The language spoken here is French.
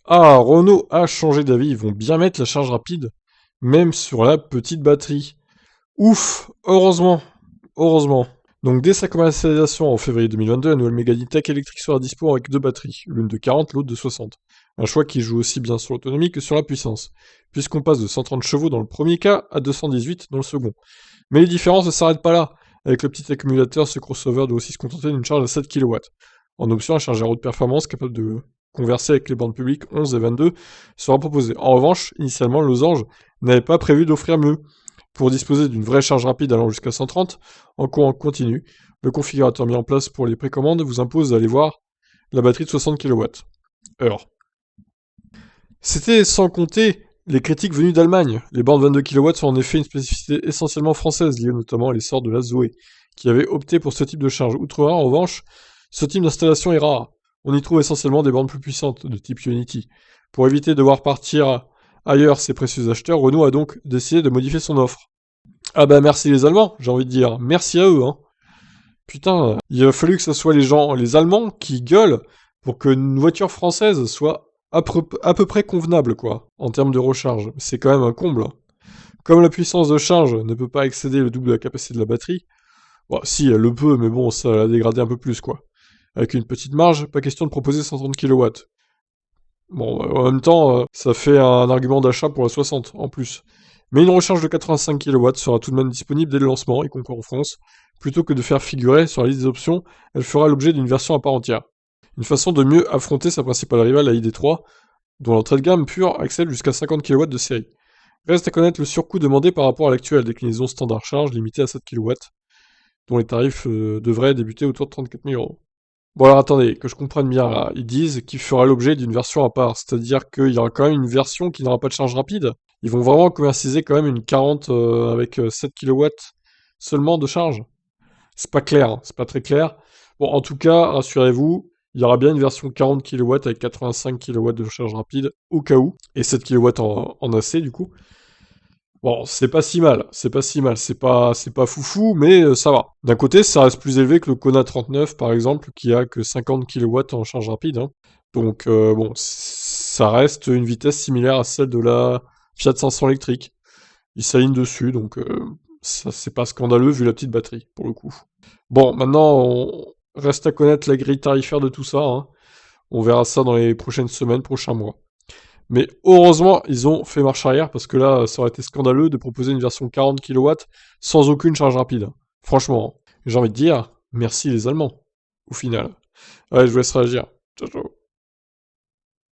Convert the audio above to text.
Ah, Renault a changé d'avis, ils vont bien mettre la charge rapide, même sur la petite batterie. Ouf, heureusement, heureusement. Donc dès sa commercialisation en février 2022, la nouvelle Mégane E-Tech électrique sera dispo avec deux batteries, l'une de 40, l'autre de 60. Un choix qui joue aussi bien sur l'autonomie que sur la puissance, puisqu'on passe de 130 chevaux dans le premier cas à 218 dans le second. Mais les différences ne s'arrêtent pas là. Avec le petit accumulateur, ce crossover doit aussi se contenter d'une charge à 7 kW. En option, un chargeur haute performance capable de converser avec les bandes publiques 11 et 22 sera proposé. En revanche, initialement, Losange n'avait pas prévu d'offrir mieux. Pour disposer d'une vraie charge rapide allant jusqu'à 130, en courant continu, le configurateur mis en place pour les précommandes vous impose d'aller voir la batterie de 60 kWh. C'était sans compter les critiques venues d'Allemagne. Les bornes 22 kW sont en effet une spécificité essentiellement française, liée notamment à l'essor de la Zoé, qui avait opté pour ce type de charge. Outre-Rhin, en revanche, ce type d'installation est rare. On y trouve essentiellement des bornes plus puissantes, de type Unity. Pour éviter de devoir partir ailleurs ces précieux acheteurs, Renault a donc décidé de modifier son offre. Ah bah merci les Allemands, j'ai envie de dire. Merci à eux, hein. Putain, il a fallu que ce soit les Allemands qui gueulent pour qu'une voiture française soit à peu près convenable, quoi, en termes de recharge. C'est quand même un comble, hein. Comme la puissance de charge ne peut pas excéder le double de la capacité de la batterie, bon, si, elle le peut, mais bon, ça l'a dégradé un peu plus, quoi. Avec une petite marge, pas question de proposer 130 kW. Bon, en même temps, ça fait un argument d'achat pour la 60, en plus. Mais une recharge de 85 kW sera tout de même disponible dès le lancement, y compris en France. Plutôt que de faire figurer sur la liste des options, elle fera l'objet d'une version à part entière. Une façon de mieux affronter sa principale rivale, la ID3, dont l'entrée de gamme pure accède jusqu'à 50 kW de série. Reste à connaître le surcoût demandé par rapport à l'actuelle déclinaison standard charge limitée à 7 kW, dont les tarifs devraient débuter autour de 34 000 euros. Bon alors attendez, que je comprenne bien là, ils disent qu'il fera l'objet d'une version à part, c'est-à-dire qu'il y aura quand même une version qui n'aura pas de charge rapide. Ils vont vraiment commercialiser quand même une 40 avec 7 kW seulement de charge. C'est pas clair, hein, c'est pas très clair. Bon, en tout cas, rassurez-vous, il y aura bien une version 40 kW avec 85 kW de charge rapide, au cas où, et 7 kW en AC du coup. Bon, c'est pas si mal, c'est pas si mal, c'est pas foufou, mais ça va. D'un côté, ça reste plus élevé que le Kona 39, par exemple, qui a que 50 kW en charge rapide, hein. Donc, bon, ça reste une vitesse similaire à celle de la Fiat 500 électrique. Il s'aligne dessus, donc ça c'est pas scandaleux vu la petite batterie, pour le coup. Bon, maintenant, on reste à connaître la grille tarifaire de tout ça, hein. On verra ça dans les prochaines semaines, prochains mois. Mais heureusement, ils ont fait marche arrière parce que là, ça aurait été scandaleux de proposer une version 40 kW sans aucune charge rapide. Franchement, j'ai envie de dire, merci les Allemands, au final. Allez, je vous laisse réagir. Ciao, ciao.